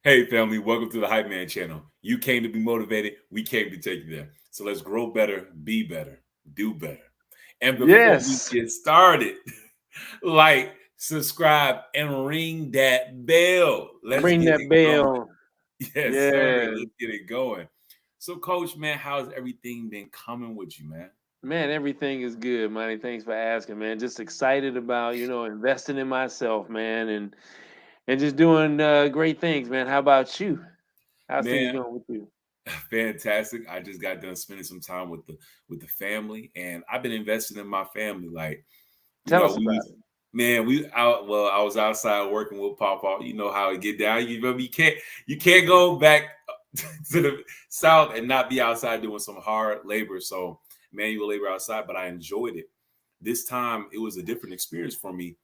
Hey, family, welcome to the Hype Man channel. You came to be motivated. We came to take you there. So let's grow better, be better, do better. And before we Yes. get started, like, subscribe, and ring that bell. Let's Ring get that it going. bell. Yes, sir. Yeah. Let's get it going. So, Coach, man, how's everything been coming with you, man? Man, everything is good, Money. Thanks for asking, man. Just excited about, investing in myself, man, and just doing great things, man. How about you? How's things Man, going with you? fantastic. I just got done spending some time with the family, and I've been investing in my family. Like, you Tell know, us about it. we out. Well, I was outside working with Papa. You know how it get down. You remember you can't go back to the south and not be outside doing some hard labor. So manual labor outside, but I enjoyed it. This time it was a different experience for me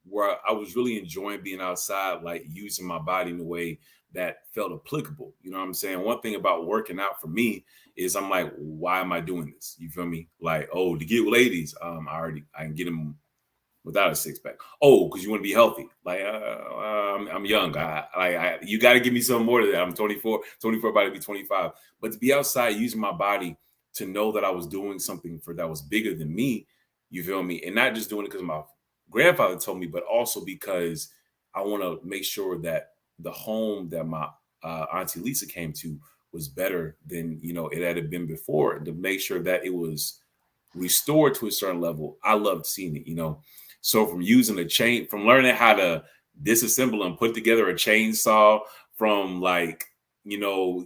where I was really enjoying being outside, like using my body in a way that felt applicable. You know what I'm saying? One thing about working out for me is I'm like, why am I doing this? You feel me? Like, oh, to get ladies, I can get them without a six pack. Oh, because you want to be healthy. Like, I'm young. You got to give me some more to that. I'm 24 about to be 25. But to be outside using my body to know that I was doing something for that was bigger than me, you feel me? And not just doing it because my grandfather told me, but also because I want to make sure that the home that my auntie Lisa came to was better than it had been before, and to make sure that it was restored to a certain level. I loved seeing it. So from using a chain, from learning how to disassemble and put together a chainsaw, from like you know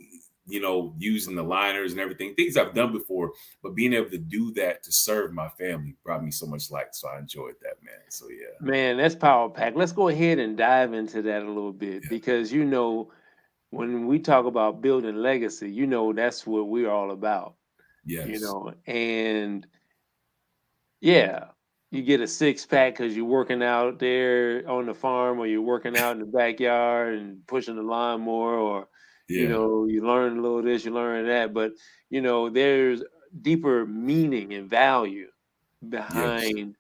using the liners and everything, things I've done before, but being able to do that to serve my family brought me so much light. So I enjoyed that, man. So yeah. Man, that's power pack. Let's go ahead and dive into that a little bit because when we talk about building legacy, that's what we're all about. Yes. And yeah, you get a six pack because you're working out there on the farm, or you're working out in the backyard and pushing the lawnmower, or Yeah. you learn a little this, you learn that. But there's deeper meaning and value Yes. behind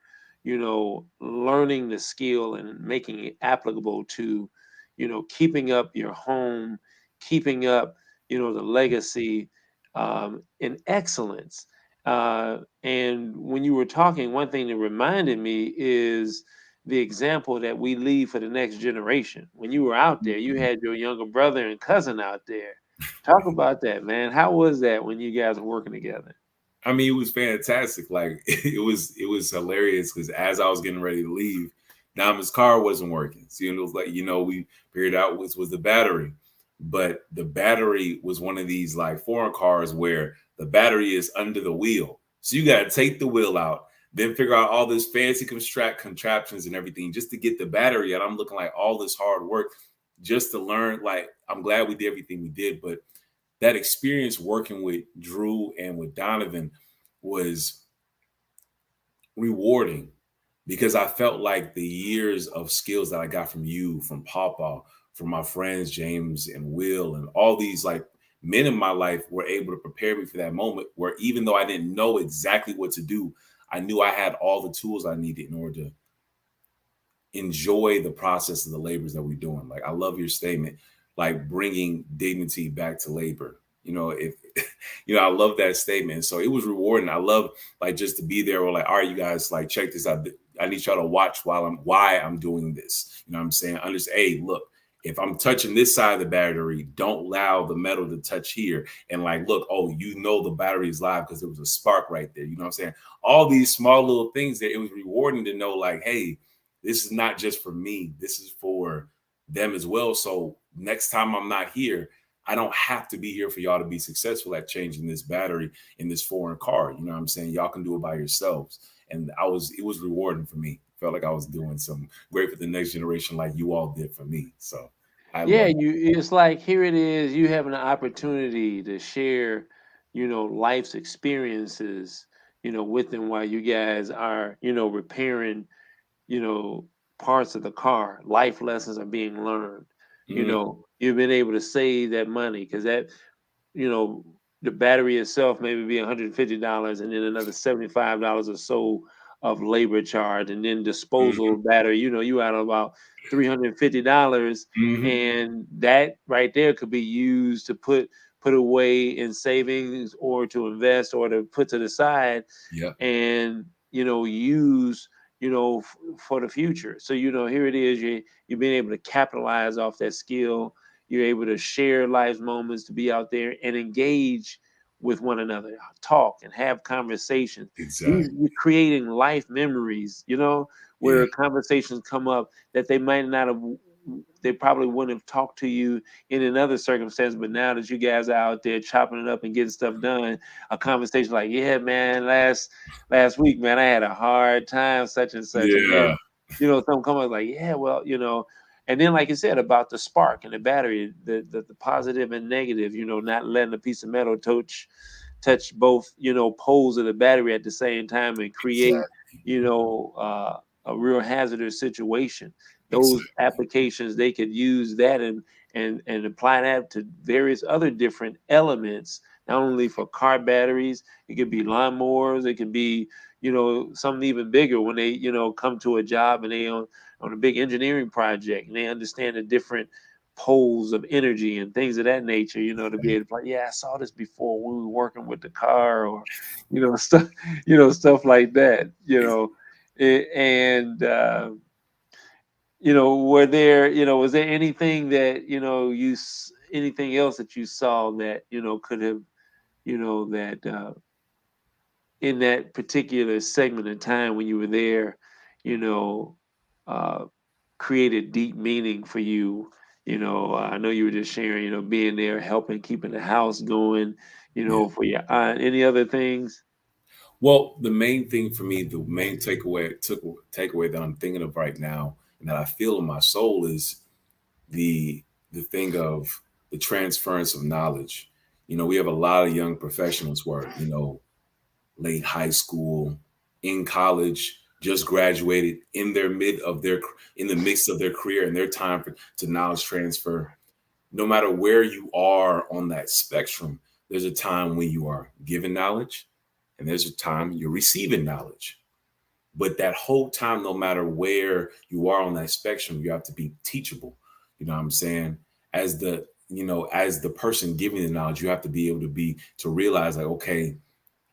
learning the skill and making it applicable to keeping up your home, keeping up the legacy in excellence. And when you were talking, one thing that reminded me is the example that we leave for the next generation. When you were out there, you Mhm. had your younger brother and cousin out there. Talk about that, man. How was that when you guys were working together? I mean, it was fantastic. Like it was hilarious because as I was getting ready to leave, Diamond's car wasn't working. So it was like we figured out was the battery, but the battery was one of these like foreign cars where the battery is under the wheel. So you got to take the wheel out, then figure out all this fancy contraptions and everything just to get the battery out. I'm looking like all this hard work just to learn. Like I'm glad we did everything we did, but that experience working with Drew and with Donovan was rewarding because I felt like the years of skills that I got from you, from Papa, from my friends James and Will, and all these like men in my life were able to prepare me for that moment where even though I didn't know exactly what to do, I knew I had all the tools I needed in order to enjoy the process of the labors that we're doing. Like I love your statement, like bringing dignity back to labor. If I love that statement. So it was rewarding. I love like just to be there. Or like, all right, you guys, like check this out. I need y'all to watch why I'm doing this. You know what I'm saying? Understand, hey, look, if I'm touching this side of the battery, don't allow the metal to touch here. And like, look, oh, the battery is live because there was a spark right there. You know what I'm saying? All these small little things that it was rewarding to know, like, hey, this is not just for me. This is for them as well. So next time I'm not here, I don't have to be here for y'all to be successful at changing this battery in this foreign car. You know what I'm saying? Y'all can do it by yourselves. And it was rewarding for me. Felt like I was doing something great for the next generation like you all did for me. So I Yeah, love it's like here it is, you have an opportunity to share, life's experiences, with them while you guys are, repairing, you know, parts of the car. Life lessons are being learned. that. Mhm. You've been able to save that money because you know, the battery itself maybe be $150 and then another $75 or so of labor charge, and then disposal Mhm. of battery. You out about $350, Mhm. and that right there could be used to put away in savings, or to invest, or to put to the side, Yeah. and use for the future. So here it is, you're being able to capitalize off that skill. You're able to share life's moments, to be out there and engage with one another, talk and have conversations. Exactly. You're creating life memories, Yeah. where conversations come up that they probably wouldn't have talked to you in another circumstance. But now that you guys are out there chopping it up and getting stuff done, a conversation like, yeah, man, last week, man, I had a hard time, such and such. And then, Yeah. some come up like, yeah, well, and then, like you said, about the spark and the battery, the positive and negative, not letting a piece of metal touch both, poles of the battery at the same time, and create, Exactly. a real hazardous situation. Those Exactly. applications, they could use that, and apply that to various other different elements, not only for car batteries. It could be lawnmowers. It could be, something even bigger, when they, come to a job, and they on a big engineering project, and they understand the different poles of energy and things of that nature, to be able to play, yeah, I saw this before when we were working with the car, or, stuff, stuff like that, and, was there anything that, anything else that you saw that, could have, that, in that particular segment of time when you were there, you know, uh, created deep meaning for you? I know you were just sharing, being there, helping, keeping the house going, Yeah. for your aunt. Any other things? Well, the main thing for me, the main takeaway that I'm thinking of right now, and that I feel in my soul, is the the thing of the transference of knowledge. We have a lot of young professionals who are, late high school, in college, just graduated, in the midst of their career and their time to knowledge transfer. No matter where you are on that spectrum, there's a time when you are given knowledge, and there's a time you're receiving knowledge. But that whole time, no matter where you are on that spectrum, you have to be teachable. You know what I'm saying? As the person giving the knowledge, you have to be able to realize, like, okay,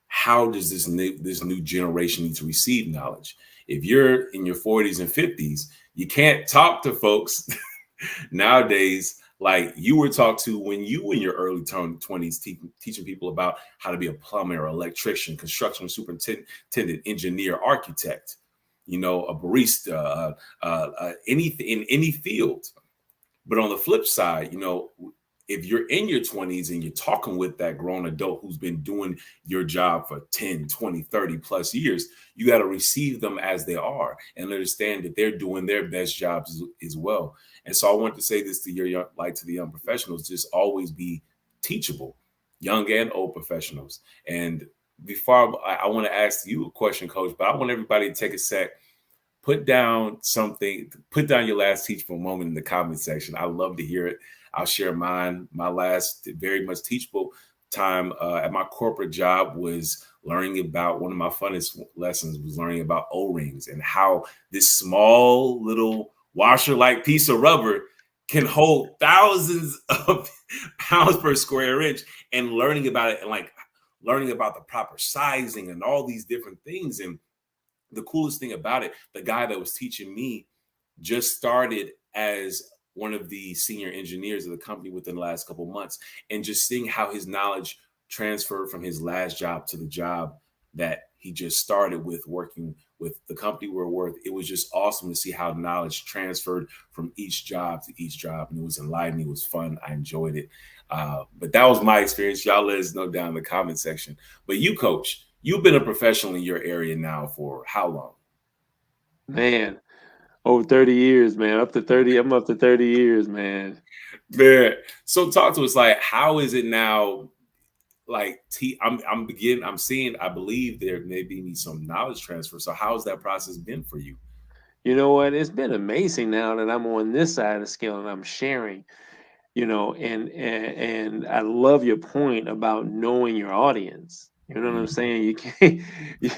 how does this new generation need to receive knowledge? If you're in your 40s and 50s, you can't talk to folks nowadays like you were talked to when you were in your early 20s, teaching people about how to be a plumber, electrician, construction superintendent, engineer, architect, a barista, anything in any field. But on the flip side, if you're in your 20s and you're talking with that grown adult who's been doing your job for 10, 20, 30 plus years, you got to receive them as they are and understand that they're doing their best jobs as well. And so I want to say this to to the young professionals: just always be teachable, young and old professionals. And before I want to ask you a question, Coach, but I want everybody to take a sec, put down your last teachable moment in the comment section. I love to hear it. I'll share mine. My last very much teachable time at my corporate job was learning about, one of my funnest lessons was learning about O-rings, and how this small little washer like piece of rubber can hold thousands of pounds per square inch, and learning about it, and like learning about the proper sizing and all these different things. And the coolest thing about it, the guy that was teaching me just started as one of the senior engineers of the company within the last couple of months, and just seeing how his knowledge transferred from his last job to the job that he just started with, working with the company we're with. It was just awesome to see how knowledge transferred from each job to each job, and it was enlightening. It was fun. I enjoyed it. But that was my experience. Y'all let us know down in the comment section. But you, Coach, you've been a professional in your area now for how long? Man, over 30 years, man. Up to 30. I'm up to 30 years, man. Man, so talk to us, like, how is it now? Like, I'm seeing, I believe there may be some knowledge transfer. So how's that process been for you? You know what? It's been amazing now that I'm on this side of the scale and I'm sharing, and I love your point about knowing your audience. You know what I'm Mm. saying? You can't, you,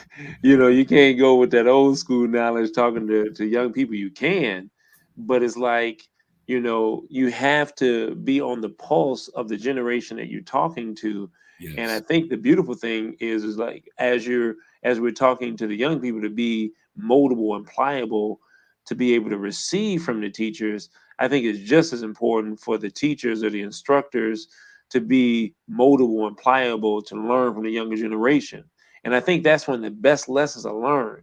you know, you can't go with that old school knowledge talking to young people. You can, but it's like, you have to be on the pulse of the generation that you're talking to. And I Yes. think the beautiful thing is like as we're talking to the young people to be moldable and pliable, to be able to receive from the teachers, I think it's just as important for the teachers or the instructors to be moldable and pliable to learn from the younger generation. And I think that's when the best lessons are learned,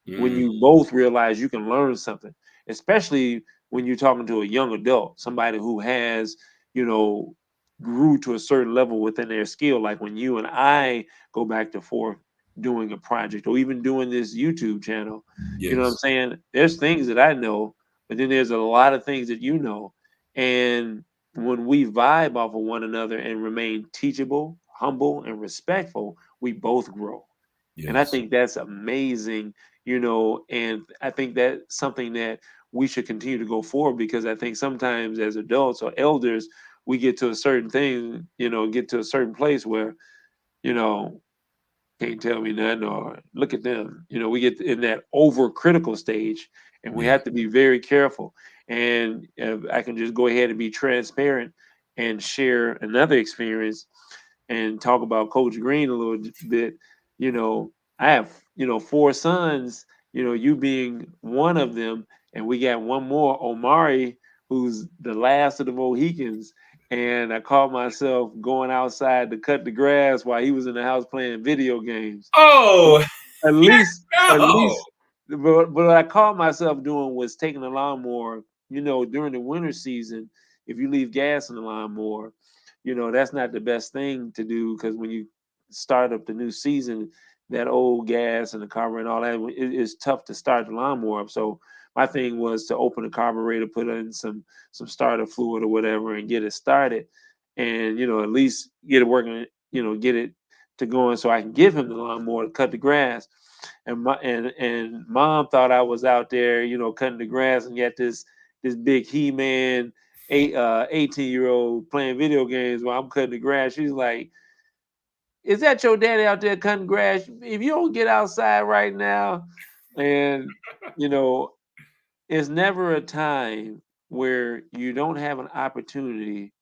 when Mm. you both realize you can learn something, especially when you're talking to a young adult, somebody who has, you know, grew to a certain level within their skill. Like when you and I go back to forth doing a project or even doing this YouTube channel, you know what I'm Yes. saying? There's things that I know, but then there's a lot of things that you know. And when we vibe off of one another and remain teachable, humble, and respectful, we both grow. And I Yes. think that's amazing, and I think that's something that we should continue to go forward, because I think sometimes as adults or elders, we get to a certain thing, get to a certain place where, you know, can't tell me nothing or look at them. We get in that overcritical stage, and we Yeah. have to be very careful. And I can just go ahead and be transparent and share another experience and talk about Coach Green a little bit. I have, four sons, you being one of them, and we got one more, Omari, who's the last of the Mohicans. And I caught myself going outside to cut the grass while he was in the house playing video games. Oh At no. least, but what I caught myself doing was taking the lawnmower. During the winter season, if you leave gas in the lawnmower, that's not the best thing to do, because when you start up the new season, that old gas and the carburetor and all that, it's tough to start the lawnmower up. So my thing was to open the carburetor, put in some starter fluid or whatever, and get it started, and at least get it working. Get it to going so I can give him the lawnmower to cut the grass. And mom thought I was out there, cutting the grass, and yet this big He-Man 18-year-old playing video games while I'm cutting the grass. She's like, "Is that your daddy out there cutting grass? If you don't get outside right now," and you know, it's never a time where you don't have an opportunity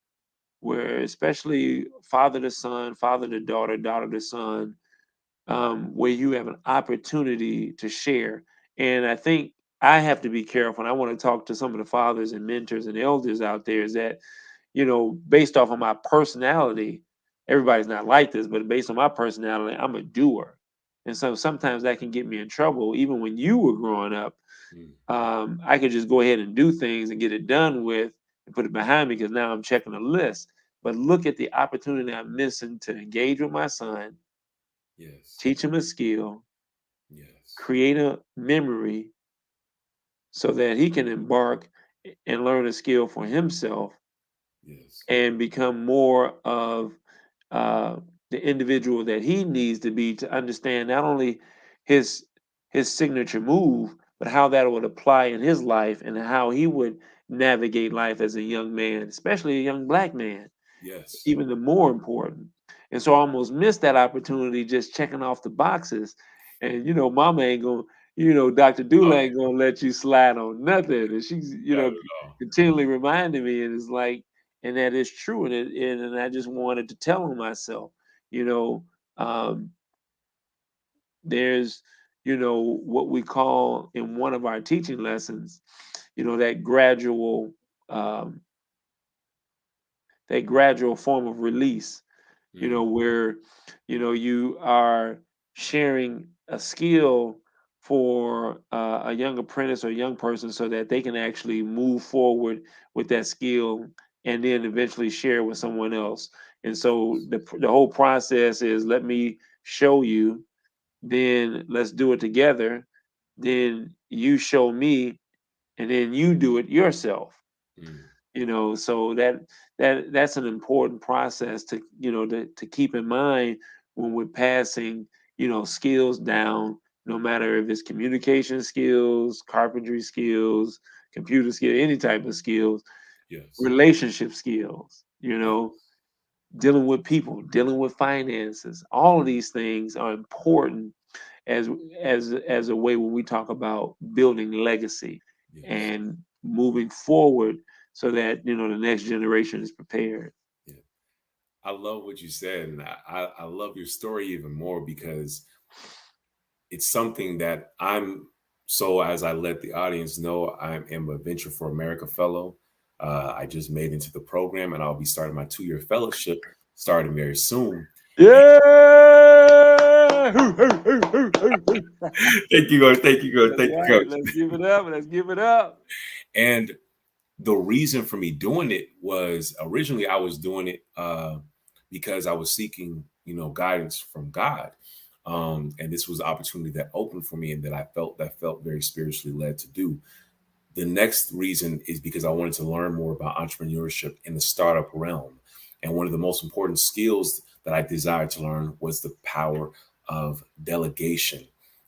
where, especially father to son, father to daughter, daughter to son, where you have an opportunity to share. And I think I have to be careful. And I want to talk to some of the fathers and mentors and elders out there, is that, based off of my personality, everybody's not like this, but based on my personality, I'm a doer. And so sometimes that can get me in trouble. Even when you were growing up, Mm. I could just go ahead and do things and get it done with and put it behind me, because now I'm checking a list. But look at the opportunity I'm missing to engage with my son, Yes. teach him a skill, Yes. create a memory so that he can embark and learn a skill for himself Yes. and become more of uh, the individual that he needs to be, to understand not only his his signature move, but how that would apply in his life and how he would navigate life as a young man, especially a young black man, Yes. even the more important. And so I almost missed that opportunity just checking off the boxes. And mama ain't gonna, Dr. Dula Oh, ain't gonna let you slide on nothing. And she's, not at all. continually reminding me, and it's like, and that is true. And I just wanted to tell him myself, you know, um, there's, what we call in one of our teaching lessons, that um, gradual form of release, Mm. where you are sharing a skill for a young apprentice or young person, so that they can actually move forward with that skill and then eventually share with someone else. And so the whole process is, let me show you, then let's do it together, then you show me, and then you do it yourself. Mm. So that's an important process to, to keep in mind when we're passing, skills down, no matter if it's communication skills, carpentry skills, computer skill, any type of skills, Yes. relationship skills, Yes. dealing with people, dealing with finances. All of these things are important as as a way when we talk about building legacy Yes. and moving forward so that the next generation is prepared. Yeah. I love what you said, and I love your story even more because it's something that I'm so as I let the audience know, I am a Venture for America fellow. I just made into the program, and I'll be starting my 2-year fellowship starting very soon. Yeah. Hoo, hoo, hoo, hoo, hoo, hoo. Thank you, Coach. Thank you, Coach. That's Thank you, right. Coach. Let's give it up. Let's give it up. And the reason for me doing it was originally I was doing it because I was seeking, guidance from God. And this was an opportunity that opened for me and that I felt very spiritually led to do. The next reason is because I wanted to learn more about entrepreneurship in the startup realm. And one of the most important skills that I desired to learn was the power of delegation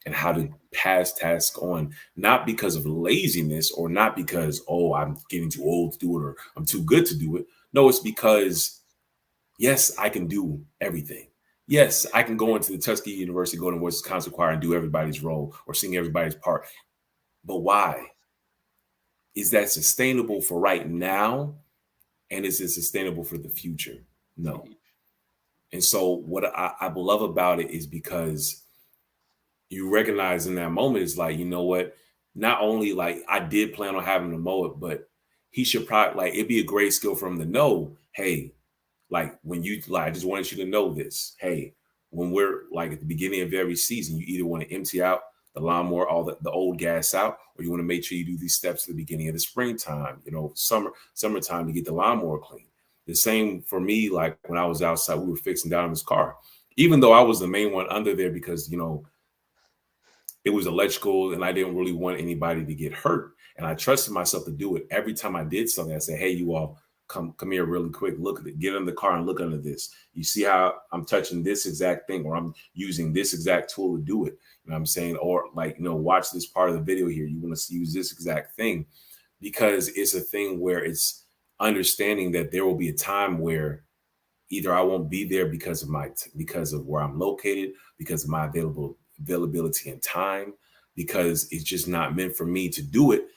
and how to pass tasks on, not because of laziness or not because, oh, I'm getting too old to do it or I'm too good to do it. No, it's because, yes, I can do everything. Yes, I can go into the Tuskegee University, go to Wisconsin Choir and do everybody's role or sing everybody's part. But why? Is that sustainable for right now? And is it sustainable for the future? No. And so what I love about it is because you recognize in that moment is like, you know what? Not only like I did plan on having to mow it, but he should probably like it'd be a great skill for him to know, hey, like when you like, I just wanted you to know this. Hey, when we're like at the beginning of every season, you either want to empty out the lawnmower, all the old gas out, or you want to make sure you do these steps at the beginning of the springtime, summertime to get the lawnmower clean. The same for me, like when I was outside, we were fixing down his car. Even though I was the main one under there because it was electrical and I didn't really want anybody to get hurt. And I trusted myself to do it. Every time I did something, I said, hey, you all come here really quick. Look at it. Get in the car and look under this. You see how I'm touching this exact thing or I'm using this exact tool to do it. You know what I'm saying? Or like, watch this part of the video here. You want to use this exact thing because it's a thing where it's understanding that there will be a time where either I won't be there because of where I'm located, because of my availability and time, because it's just not meant for me to do it.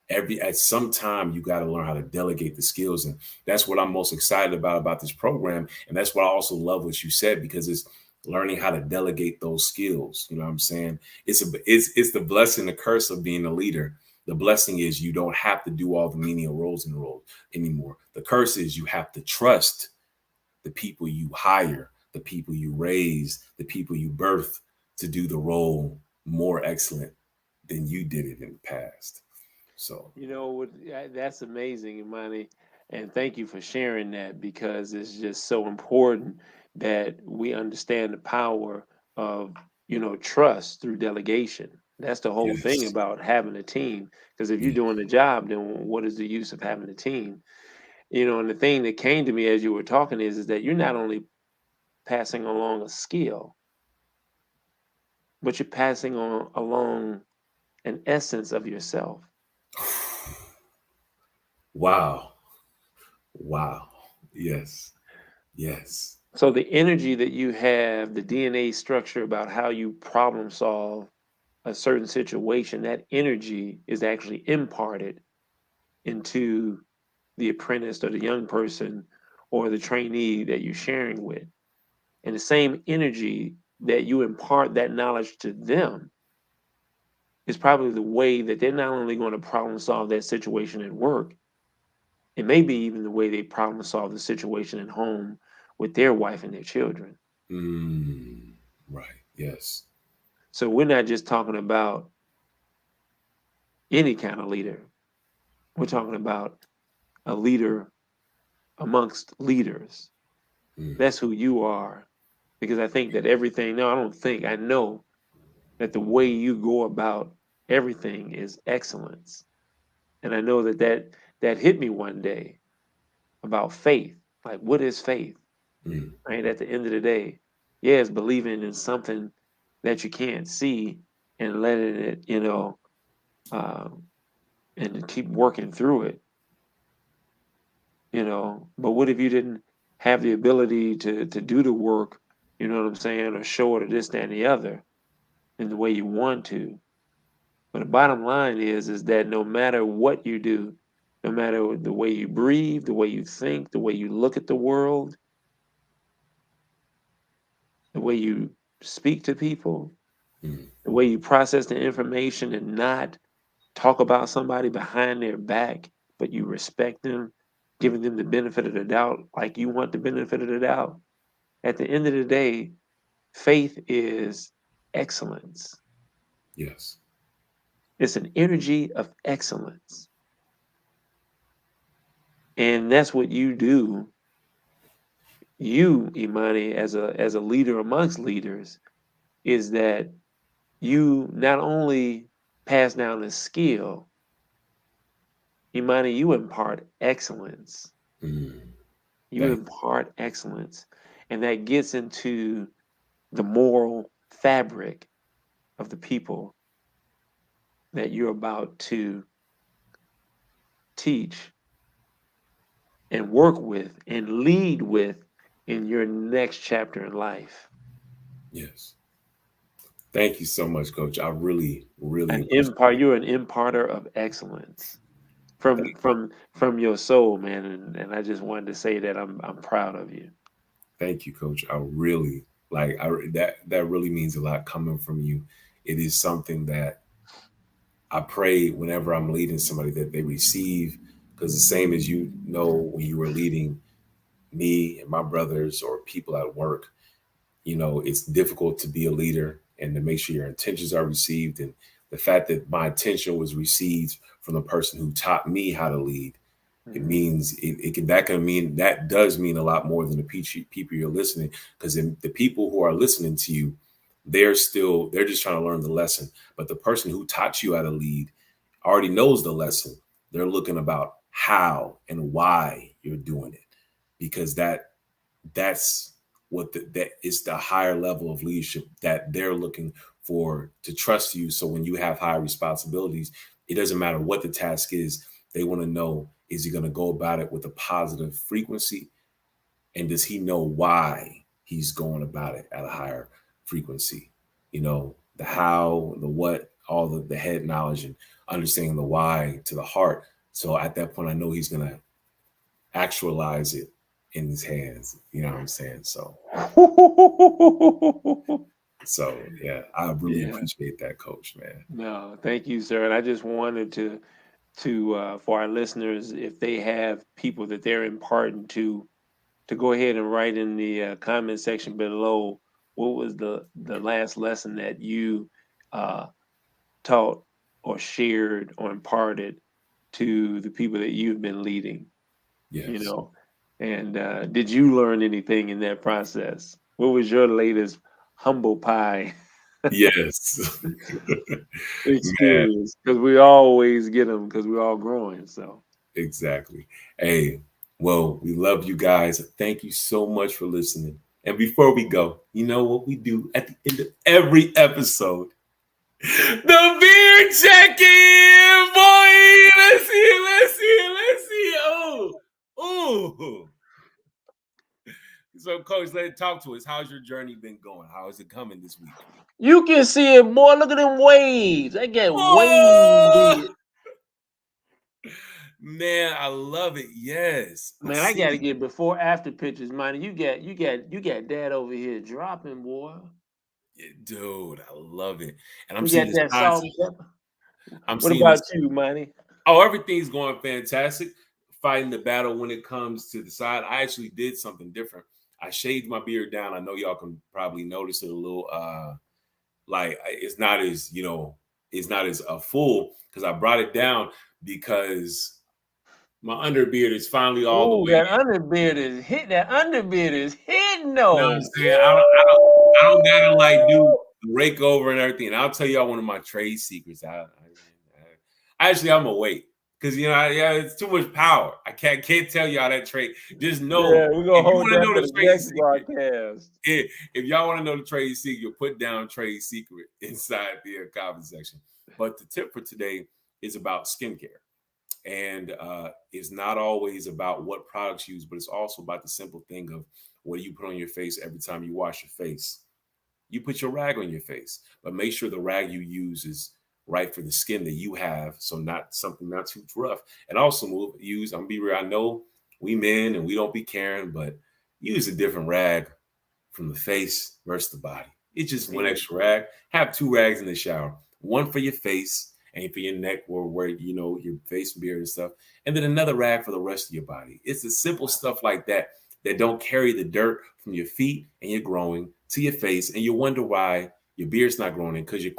At some time you got to learn how to delegate the skills, and that's what I'm most excited about this program. And that's what I also love what you said, because it's learning how to delegate those skills. You know what I'm saying? It's the blessing, the curse of being a leader. The blessing is you don't have to do all the menial roles in the role anymore. The curse is you have to trust the people you hire, the people you raise, the people you birth to do the role more excellent than you did it in the past. So, That's amazing, iMANi, and thank you for sharing that because it's just so important that we understand the power of trust through delegation. That's the whole thing yes. about having a team. Because if you're Yeah. doing the job, then what is the use of having a team? And the thing that came to me as you were talking is that you're not only passing along a skill, but you're passing on along an essence of yourself. Wow. Wow. Yes. Yes. So the energy that you have, the DNA structure about how you problem solve a certain situation, that energy is actually imparted into the apprentice or the young person or the trainee that you're sharing with. And the same energy that you impart that knowledge to them is probably the way that they're not only going to problem solve that situation at work, it may be even the way they problem solve the situation at home with their wife and their children. Right. Yes. So we're not just talking about any kind of leader. We're talking about a leader amongst leaders. Mm, That's who you are. Because I think that everything, no, I don't think, I know that the way you go about everything is excellence. And I know that hit me one day about faith. Like, what is faith? mm, Right? At the end of the day, yeah, it's believing in something that you can't see and letting it, um, and keep working through it. But what if you didn't have the ability to do the work, you know what I'm saying, or show it or this, that, and the other in the way you want to. But the bottom line is that no matter what you do, no matter the way you breathe, the way you think, the way you look at the world, the way you speak to people, the way you process the information and not talk about somebody behind their back, but you respect them, giving them the benefit of the doubt like you want the benefit of the doubt. At the end of the day, faith is excellence. Yes. It's an energy of excellence. And that's what you do. You, iMANi, as a leader amongst leaders, is that you not only pass down a skill, iMANi, you impart excellence. You Thank impart excellence. And that gets into the moral fabric of the people that you're about to teach and work with and lead with in your next chapter in life. Yes. Thank you so much, Coach. I really, really An appreciate impart, it. you're an imparter of excellence Thank from your soul, man. And I just wanted to say that I'm proud of you. Thank you, Coach. I really like that really means a lot coming from you. It is something that I pray whenever I'm leading somebody that they receive, because the same as you know when you were leading me and my brothers or people at work, it's difficult to be a leader and to make sure your intentions are received. And the fact that my intention was received from the person who taught me how to lead, it Mhm. means that does mean a lot more than the people you're listening, because the people who are listening to you, they're just trying to learn the lesson. But the person who taught you how to lead already knows the lesson. They're looking about how and why you're doing it, because that's that is the higher level of leadership that they're looking for, to trust you. So when you have high responsibilities, it doesn't matter what the task is. They want to know, is he going to go about it with a positive frequency, and does he know why he's going about it at a higher frequency? The how, the what, all the head knowledge, and understanding the why to the heart. So at that point, I know he's going to actualize it in his hands. You know what I'm saying? So yeah, I really Yeah. appreciate that, Coach, man. No, thank you, sir. And I just wanted to for our listeners, if they have people that they're imparting to go ahead and write in the comment section below what was the last lesson that you uh, taught or shared or imparted to the people that you've been leading, you Yes. know. And did you learn anything in that process? What was your latest humble pie Yes. Man, experience? Because we always get them because we're all growing. So exactly. Hey, well, we love you guys. Thank you so much for listening. And before we go, you know what we do at the end of every episode? The beer check-in, boy. Let's see, let's see, let's see. Oh. So, Coach, let talk to us. How's your journey been going? How is it coming this week? you can see it, boy. Look at them waves. I get wave Oh, big. man, I love it. Yes, I Man, I see gotta it. get before after pictures, man. You got dad over here dropping, boy. Yeah, dude, I love it. And I'm You seeing got this that salt concept. and pepper. I'm What seeing about this. you, Manny? Oh, everything's going fantastic. Fighting the battle when it comes to the side. I actually did something different. I shaved my beard down. I know y'all can probably notice it a little. Like it's not as full, because I brought it down because my underbeard is finally all the Oh, way that in. underbeard is hit. That underbeard is hitting You know what I'm though. saying? I don't gotta like do rake over and everything. And I'll tell y'all one of my trade secrets. Actually, I'm gonna wait, because it's too much power. I can't tell y'all that trade. Just know, Yeah, we're gonna if you hold want to that know for the the trade next secret, broadcast. if y'all want to know the trade secret, put down trade secret inside the comment section. But the tip for today is about skincare. And it's not always about what products you use, but it's also about the simple thing of what you put on your face every time you wash your face. You put your rag on your face, but make sure the rag you use is right for the skin that you have, so not something not too rough. And also use. I'm gonna be real. I know we men and we don't be caring, but use a different rag from the face versus the body. It's just one extra rag. Have two rags in the shower. One for your face and for your neck or where you know your face, beard, and stuff, and then another rag for the rest of your body. It's the simple stuff like that that don't carry the dirt from your feet and your growing to your face, and you wonder why your beard's not growing in because your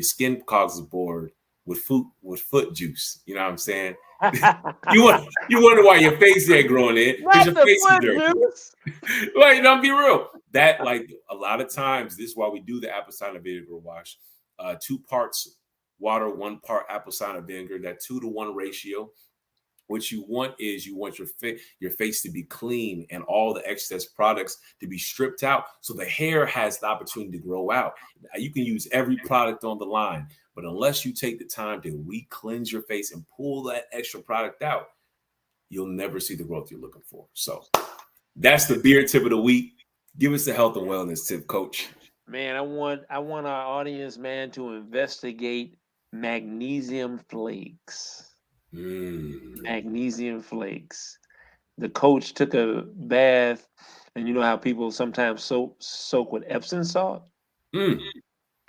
skin clogs is bored with foot juice. You know what I'm saying? You wonder why your face ain't growing in because Not your the face is foot dirty. juice. Like, don't be real. That like a lot of times, this is why we do the apple cider vinegar wash. 2 parts water, 1 part apple cider vinegar. That 2-to-1 ratio. What you want is you want your face to be clean and all the excess products to be stripped out, so the hair has the opportunity to grow out. You can use every product on the line, but unless you take the time to re-cleanse your face and pull that extra product out, you'll never see the growth you're looking for. So that's the beard tip of the week. Give us the health and wellness tip, Coach. Man, I want our audience, man, to investigate magnesium flakes. Magnesium flakes. The coach took a bath, and you know how people sometimes soak with Epsom salt. Mm.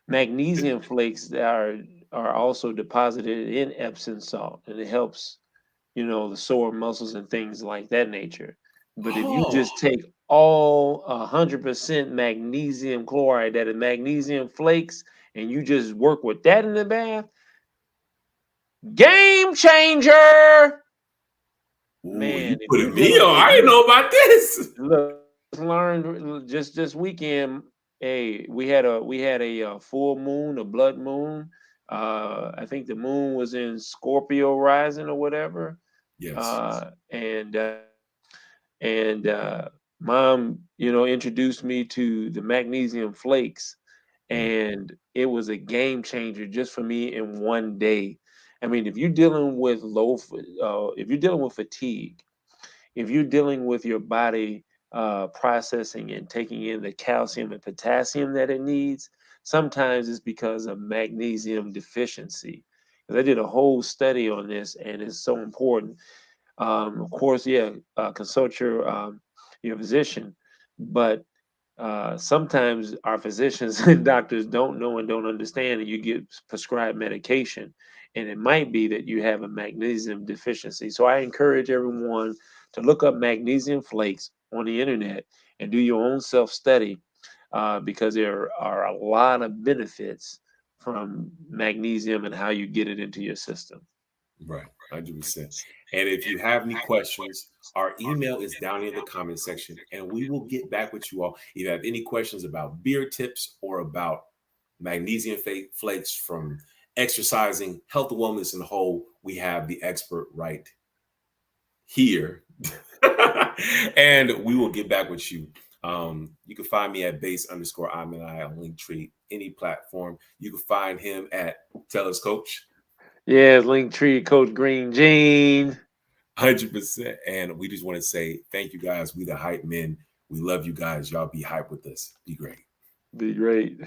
Magnesium flakes are also deposited in Epsom salt, and it helps, you know, the sore muscles and things like that nature. But if you Oh, just take all 100% magnesium chloride, that is magnesium flakes, and you just work with that in the bath, game changer. ooh, you Man, if you putting me dealing on. if I didn't you know about this. look learned just this weekend, hey, we had a full moon, a blood moon. I think the moon was in Scorpio rising or whatever. Yes. And mom, you know, introduced me to the magnesium flakes, Mm. and it was a game changer just for me in one day. I mean, if you're dealing with if you're dealing with fatigue, if you're dealing with your body processing and taking in the calcium and potassium that it needs, sometimes it's because of magnesium deficiency. 'Cause I did a whole study on this, and it's so important. Of course, yeah, consult your physician, but sometimes our physicians and doctors don't know and don't understand, and you get prescribed medication, and it might be that you have a magnesium deficiency. So I encourage everyone to look up magnesium flakes on the internet and do your own self study, because there are a lot of benefits from magnesium and how you get it into your system. Right, 100%. And if you have any questions, our email is down in the comment section, and we will get back with you all. If you have any questions about beer tips or about magnesium flakes from exercising, health and wellness in the whole, we have the expert right here. And we will get back with you. You can find me at base_iMANi on Linktree, any platform. You can find him at Tell Us Coach. Yeah, Linktree, Coach Green Jean. 100%. And we just want to say thank you guys. We the hype men. We love you guys. Y'all be hype with us. Be great. Be great.